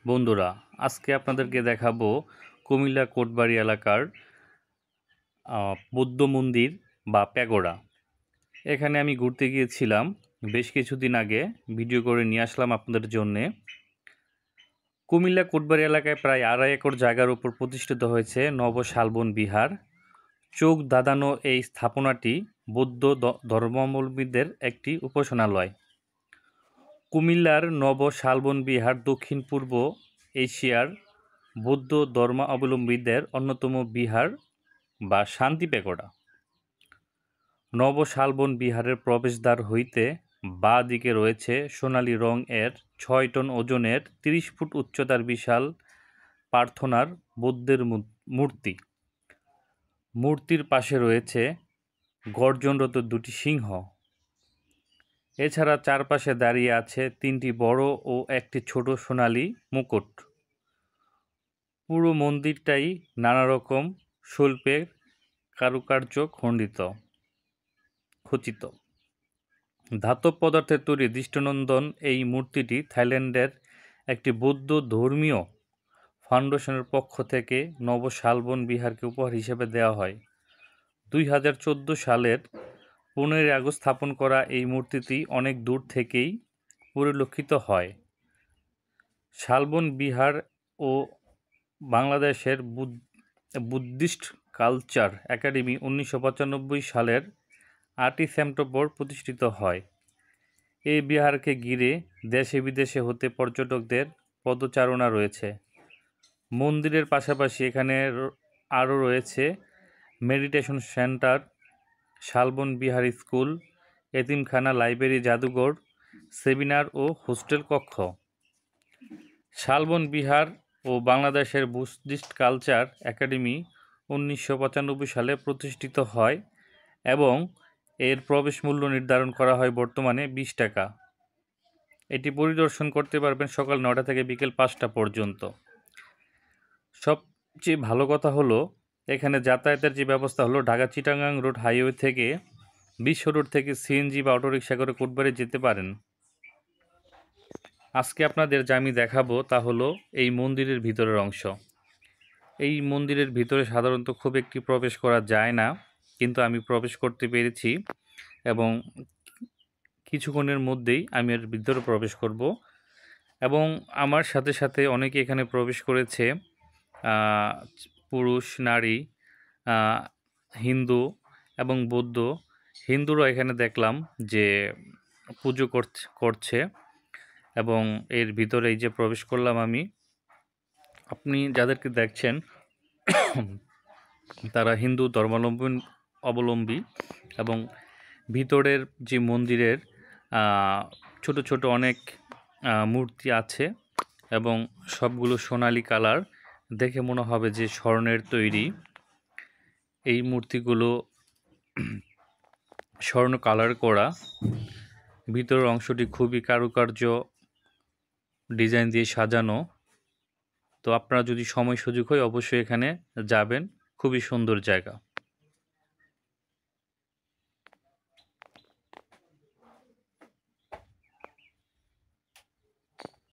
বন্ধুরা, আজকে আপনাদেরকে দেখাবো কুমিল্লা কোটবাড়ি এলাকার বৌদ্ধ মন্দির বা প্যাগোডা। এখানে আমি ঘুরতে গিয়েছিলাম বেশ কিছুদিন আগে, ভিডিও করে নিয়ে আসলাম আপনাদের জন্যে। কুমিল্লা কোটবাড়ি এলাকায় প্রায় 2.5 একর জায়গার উপর প্রতিষ্ঠিত হয়েছে নব শালবন বিহার। চোখ ধাঁধানো এই স্থাপনাটি বৌদ্ধ ধর্মাবলম্বীদের একটি উপাসনালয়। কুমিল্লার নব শালবন বিহার দক্ষিণ পূর্ব এশিয়ার বৌদ্ধ ধর্মাবলম্বীদের অন্যতম বিহার বা শান্তি প্যাগোডা। নব শালবন বিহারের প্রবেশদ্বার হইতে বাঁ দিকে রয়েছে সোনালী রং এর 6 টন ওজনের 30 ফুট উচ্চতার বিশাল প্রার্থনার বৌদ্ধের মূর্তি। মূর্তির পাশে রয়েছে গর্জনরত দুটি সিংহ। এছাড়া চারপাশে দাঁড়িয়ে আছে 3টি বড় ও একটি ছোট সোনালী মুকুট। পুরো মন্দিরটাই নানা রকম শিল্পের কারুকার্য খচিত। ধাতব পদার্থের তৈরি দৃষ্টিনন্দন এই মূর্তিটি থাইল্যান্ডের একটি বৌদ্ধ ধর্মীয় ফাউন্ডেশনের পক্ষ থেকে নব শালবন বিহারকে উপহার হিসেবে দেওয়া হয়। 2014 সালের 15 আগস্ট স্থাপন করা এই মূর্তিটি অনেক দূর থেকেই পরিলক্ষিত হয়। শালবন বিহার ও বাংলাদেশের বুদ্ধিস্ট কালচার একাডেমি 1995 সালের 8 সেপ্টেম্বর প্রতিষ্ঠিত হয়। এই বিহারকে ঘিরে দেশে বিদেশে হতে পর্যটকদের পদচারণা রয়েছে। মন্দিরের পাশাপাশি এখানে আরও রয়েছে মেডিটেশন সেন্টার, শালবন বিহার স্কুল, এতিমখানা, লাইব্রেরি, জাদুঘর, সেমিনার ও হোস্টেল কক্ষ। শালবন বিহার ও বাংলাদেশের বুদ্ধিস্ট কালচার একাডেমি 1995 সালে প্রতিষ্ঠিত হয় এবং এর প্রবেশ মূল্য নির্ধারণ করা হয় বর্তমানে 20 টাকা। এটি পরিদর্শন করতে পারবেন সকাল 9টা থেকে বিকেল 5টা পর্যন্ত। সবচেয়ে ভালো কথা হলো এখানে যাতায়াতের যে ব্যবস্থা হলো, ঢাকা চিটাগাং রোড হাইওয়ে থেকে বিশ্ব রোড থেকে সিএনজি বা অটোরিকশা করে কোটবাড়ি যেতে পারেন। আজকে আপনাদের যা আমি দেখাবো তা হলো এই মন্দিরের ভিতরের অংশ। এই মন্দিরের ভিতরে সাধারণত খুব একটি প্রবেশ করা যায় না, কিন্তু আমি প্রবেশ করতে পেরেছি এবং কিছুক্ষণের মধ্যেই আমি এর ভিতরে প্রবেশ করব। এবং আমার সাথে সাথে অনেকে এখানে প্রবেশ করেছে, পুরুষ, নারী, হিন্দু এবং বৌদ্ধ। হিন্দুরা এখানে দেখলাম যে পুজো করছে এবং এর ভিতরে এই যে প্রবেশ করলাম আমি, আপনি যাদেরকে দেখছেন তারা হিন্দু ধর্মাবলম্বী এবং ভিতরের যে মন্দিরের ছোট ছোট অনেক মূর্তি আছে এবং সবগুলো সোনালী কালার, দেখে মনে হবে যে স্বর্ণের তৈরি। এই মূর্তিগুলো স্বর্ণ কালার করা। ভিতরের অংশটি খুবই কারুকার্য ডিজাইন দিয়ে সাজানো। তো আপনারা যদি সময় সুযোগ হয় অবশ্যই এখানে যাবেন, খুবই সুন্দর জায়গা।